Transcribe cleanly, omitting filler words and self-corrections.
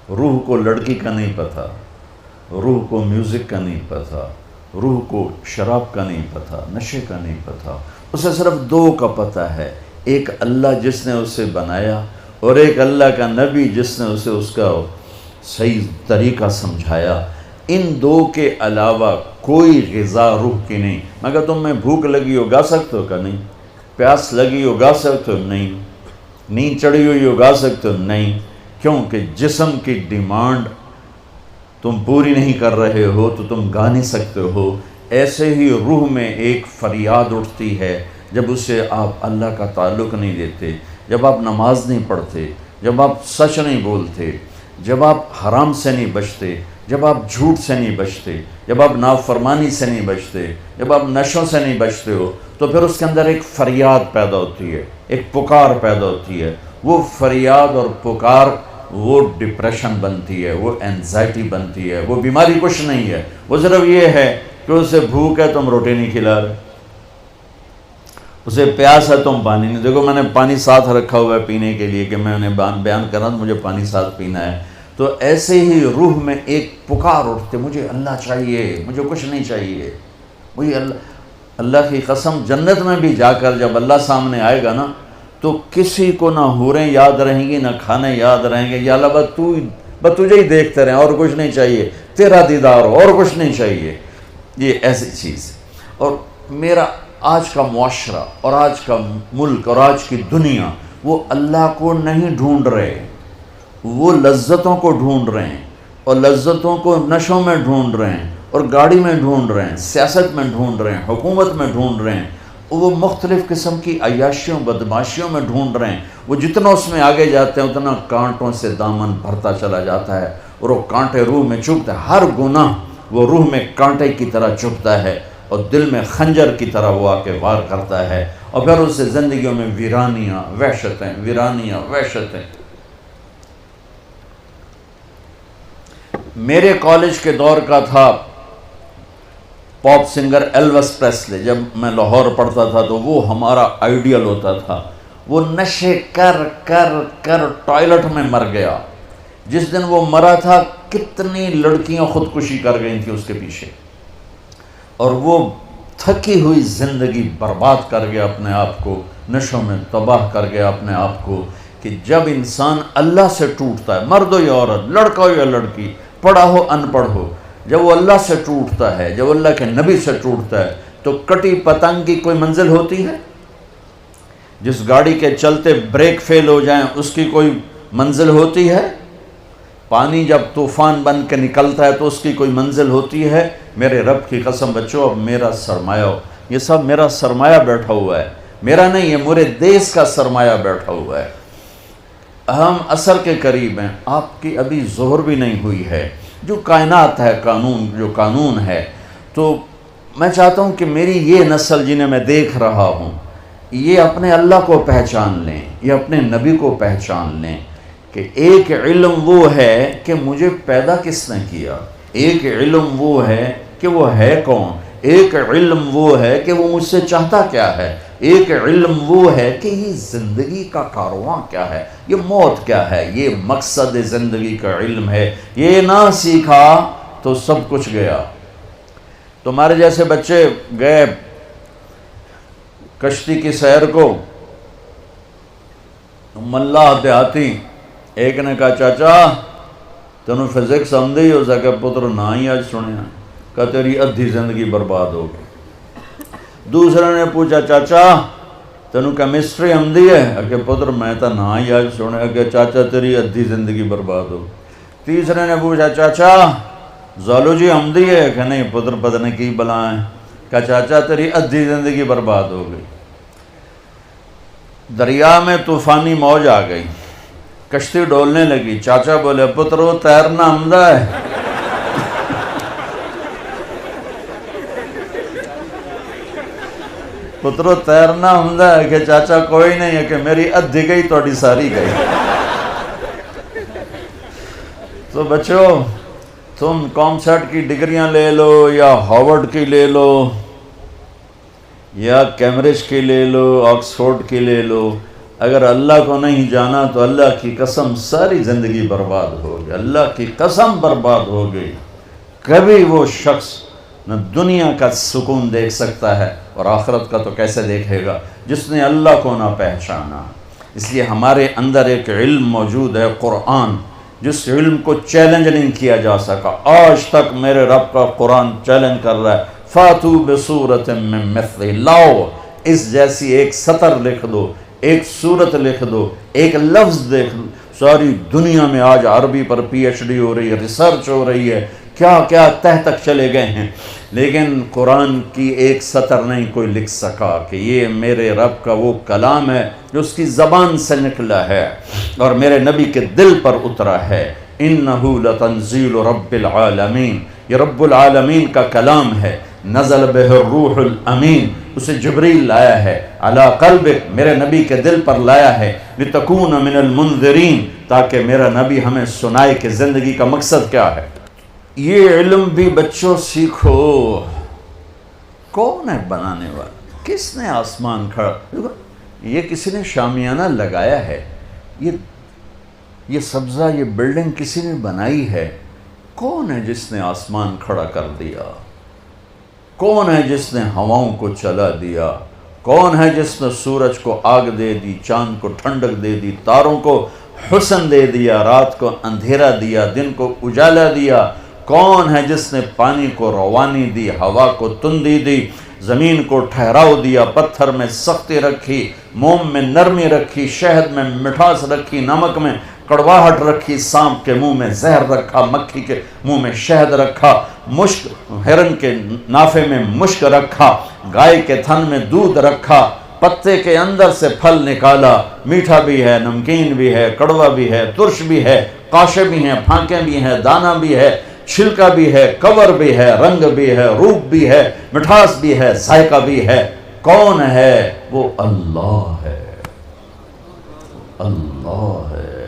روح کو لڑکی کا نہیں پتہ، روح کو میوزک کا نہیں پتہ، روح کو شراب کا نہیں پتہ، نشے کا نہیں پتہ، اسے صرف دو کا پتہ ہے، ایک اللہ جس نے اسے بنایا اور ایک اللہ کا نبی جس نے اسے اس کا صحیح طریقہ سمجھایا۔ ان دو کے علاوہ کوئی غذا روح کی نہیں۔ مگر تم میں بھوک لگی ہو گا سکتے ہو کہ نہیں؟ پیاس لگی ہو گا سکتے ہو؟ نہیں۔ نیند چڑھی ہوئی ہو گا سکتے ہو؟ نہیں۔ کیونکہ جسم کی ڈیمانڈ تم پوری نہیں کر رہے ہو تو تم گا نہیں سکتے ہو۔ ایسے ہی روح میں ایک فریاد اٹھتی ہے جب اسے آپ اللہ کا تعلق نہیں دیتے، جب آپ نماز نہیں پڑھتے، جب آپ سچ نہیں بولتے، جب آپ حرام سے نہیں بچتے، جب آپ جھوٹ سے نہیں بچتے، جب آپ نافرمانی سے نہیں بچتے، جب آپ نشوں سے نہیں بچتے ہو، تو پھر اس کے اندر ایک فریاد پیدا ہوتی ہے، ایک پکار پیدا ہوتی ہے۔ وہ فریاد اور پکار وہ ڈپریشن بنتی ہے، وہ اینزائٹی بنتی ہے، وہ بیماری کچھ نہیں ہے، وہ صرف یہ ہے کہ اسے بھوک ہے تم روٹی نہیں کھلا رہے، اسے پیاس ہے تم پانی نہیں۔ دیکھو میں نے پانی ساتھ رکھا ہوا ہے پینے کے لیے کہ میں انہیں بیان کر رہا ہوں، مجھے پانی ساتھ پینا ہے۔ تو ایسے ہی روح میں ایک پکار اٹھتے، مجھے اللہ چاہیے، مجھے کچھ نہیں چاہیے، مجھے اللہ کی قسم جنت میں بھی جا کر جب اللہ سامنے آئے گا نا تو کسی کو نہ حوریں یاد رہیں گی، نہ کھانے یاد رہیں گے، یا اللہ بس تجھے ہی دیکھتے رہیں، اور کچھ نہیں چاہیے، تیرا دیدار ہو، اور کچھ نہیں چاہیے۔ یہ ایسی چیز۔ اور میرا آج کا معاشرہ اور آج کا ملک اور آج کی دنیا وہ اللہ کو نہیں ڈھونڈ رہے، وہ لذتوں کو ڈھونڈ رہے ہیں، اور لذتوں کو نشوں میں ڈھونڈ رہے ہیں، اور گاڑی میں ڈھونڈ رہے ہیں، سیاست میں ڈھونڈ رہے ہیں، حکومت میں ڈھونڈ رہے ہیں، وہ مختلف قسم کی عیاشیوں بدماشیوں میں ڈھونڈ رہے ہیں۔ وہ جتنا اس میں آگے جاتے ہیں اتنا کانٹوں سے دامن بھرتا چلا جاتا ہے، اور وہ کانٹے روح میں چبھتے ہیں۔ ہر گناہ وہ روح میں کانٹے کی طرح چبھتا ہے اور دل میں خنجر کی طرح وہ آ کے وار کرتا ہے، اور پھر اس سے زندگیوں میں ویرانیاں وحشتیں۔ میرے کالج کے دور کا تھا پاپ سنگر ایلوس پریسلے، جب میں لاہور پڑھتا تھا تو وہ ہمارا آئیڈیل ہوتا تھا۔ وہ نشے کر کر کر ٹوائلٹ میں مر گیا۔ جس دن وہ مرا تھا کتنی لڑکیاں خودکشی کر گئی تھیں اس کے پیچھے، اور وہ تھکی ہوئی زندگی برباد کر گیا اپنے آپ کو، نشوں میں تباہ کر گیا اپنے آپ کو۔ کہ جب انسان اللہ سے ٹوٹتا ہے، مرد ہو یا عورت، لڑکا ہو یا لڑکی، پڑھا ہو ان پڑھ ہو، جب وہ اللہ سے ٹوٹتا ہے، جب اللہ کے نبی سے ٹوٹتا ہے، تو کٹی پتنگ کی کوئی منزل ہوتی ہے؟ جس گاڑی کے چلتے بریک فیل ہو جائیں اس کی کوئی منزل ہوتی ہے؟ پانی جب طوفان بن کے نکلتا ہے تو اس کی کوئی منزل ہوتی ہے؟ میرے رب کی قسم بچو، اب میرا سرمایہ ہو، یہ سب میرا سرمایہ بیٹھا ہوا ہے، میرا نہیں ہے، میرے دیس کا سرمایہ بیٹھا ہوا ہے۔ ہم عصر کے قریب ہیں، آپ کی ابھی ظہر بھی نہیں ہوئی ہے۔ جو کائنات ہے، جو قانون ہے، تو میں چاہتا ہوں کہ میری یہ نسل جنہیں میں دیکھ رہا ہوں، یہ اپنے اللہ کو پہچان لیں، یہ اپنے نبی کو پہچان لیں کہ ایک علم وہ ہے کہ مجھے پیدا کس نے کیا، ایک علم وہ ہے کہ وہ ہے کون، ایک علم وہ ہے کہ وہ مجھ سے چاہتا کیا ہے، ایک علم وہ ہے کہ یہ زندگی کا کارواں کیا ہے، یہ موت کیا ہے، یہ مقصد زندگی کا علم ہے۔ یہ نہ سیکھا تو سب کچھ گیا۔ تمہارے جیسے بچے گئے کشتی کی سیر کو، ملا دیہاتی، ایک نے کہا چاچا تینوں فزکس آندی ہو سکے؟ پتر نہ ہی آج سنیا، کہ تیری ادھی زندگی برباد ہو گئی۔ دوسرے نے پوچھا چاچا تینوں کیمسٹری آندی ہے؟ کہ پتر میں تو نہ ہی آج سنیا، کہ چاچا تیری ادھی زندگی برباد ہو۔ تیسرے نے پوچھا چاچا زالوجی آندی ہے؟ کہ نہیں پتر پتہ نہیں کی بلا ہے، کہ چاچا تیری ادھی زندگی برباد ہو گئی۔ دریا میں طوفانی موج آ گئی، کشتی ڈولنے لگی، چاچا بولے پتر وہ تیرنا آمدہ ہے؟ پترو تیرنا آمدہ ہے؟ کہ چاچا کوئی نہیں ہے، کہ میری ادھی گئی توڑی ساری گئی۔ تو بچو تم کامسیٹ کی ڈگریاں لے لو، یا ہارورڈ کی لے لو، یا کیمبرج کی لے لو، آکسفورڈ کی لے لو، اگر اللہ کو نہیں جانا تو اللہ کی قسم ساری زندگی برباد ہو گئی، اللہ کی قسم برباد ہو گئی۔ کبھی وہ شخص نہ دنیا کا سکون دیکھ سکتا ہے اور آخرت کا تو کیسے دیکھے گا جس نے اللہ کو نہ پہچانا۔ اس لیے ہمارے اندر ایک علم موجود ہے، قرآن، جس علم کو چیلنج نہیں کیا جا سکا۔ آج تک میرے رب کا قرآن چیلنج کر رہا ہے، فاتو بصورت من مثلہ، لاؤ اس جیسی ایک سطر لکھ دو، ایک صورت لکھ دو، ایک لفظ دیکھ دو۔ ساری دنیا میں آج عربی پر پی ایچ ڈی ہو رہی ہے، ریسرچ ہو رہی ہے، کیا کیا تہ تک چلے گئے ہیں، لیکن قرآن کی ایک سطر نہیں کوئی لکھ سکا کہ یہ میرے رب کا وہ کلام ہے جو اس کی زبان سے نکلا ہے اور میرے نبی کے دل پر اترا ہے۔ انہ لتنزیل رب العالمین، یہ رب العالمین کا کلام ہے۔ نزل بہ الروح الامین، اسے جبریل لایا ہے، علی قلبک، میرے نبی کے دل پر لایا ہے، لتکون من المنذرین، تاکہ میرا نبی ہمیں سنائے کہ زندگی کا مقصد کیا ہے۔ یہ علم بھی بچوں سیکھو۔ کون ہے بنانے والا؟ کس نے آسمان کھڑا؟ یہ کسی نے شامیانہ لگایا ہے، یہ سبزہ، یہ بلڈنگ کسی نے بنائی ہے۔ کون ہے جس نے آسمان کھڑا کر دیا؟ کون ہے جس نے ہواؤں کو چلا دیا؟ کون ہے جس نے سورج کو آگ دے دی، چاند کو ٹھنڈک دے دی، تاروں کو حسن دے دیا، رات کو اندھیرا دیا، دن کو اجالا دیا؟ کون ہے جس نے پانی کو روانی دی، ہوا کو تندی دی، زمین کو ٹھہراؤ دیا، پتھر میں سختی رکھی، موم میں نرمی رکھی، شہد میں مٹھاس رکھی، نمک میں کڑواہٹ رکھی، سانپ کے منہ میں زہر رکھا، مکھی کے منہ میں شہد رکھا، مشک، ہرن کے نافے میں مشک رکھا، گائے کے تھن میں دودھ رکھا، پتے کے اندر سے پھل نکالا، میٹھا بھی ہے، نمکین بھی ہے، کڑوا بھی ہے، ترش بھی ہے، قاشے بھی ہیں، پھانکیں بھی ہیں، دانہ بھی ہے، چھلکا بھی ہے، کور بھی ہے، رنگ بھی ہے، روپ بھی ہے، مٹھاس بھی ہے، ذائقہ بھی ہے۔ کون ہے؟ وہ اللہ ہے، اللہ ہے۔